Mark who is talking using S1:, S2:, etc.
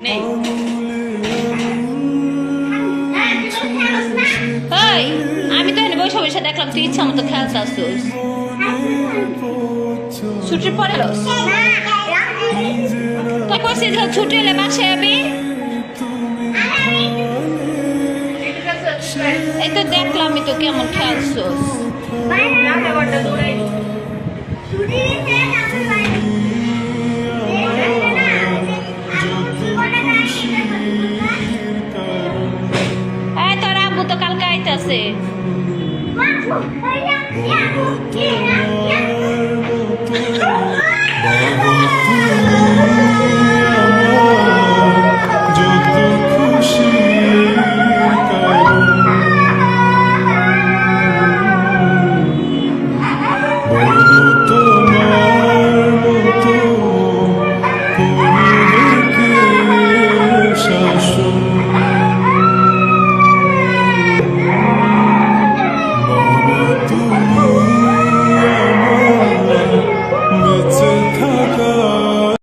S1: নেই। ওই আমি তো এনে বসে বসে দেখলাম তুই ইচ্ছা মতো খেলতে আসছিস। ছুটির পরে লস তুই কইছিস যে ছুটি হলে বাসায় যাবি। এই তো দেখলাম তো কেমন খেলছিস। এই তোর আব্বু তো কালকে আইতাছে।
S2: বাবা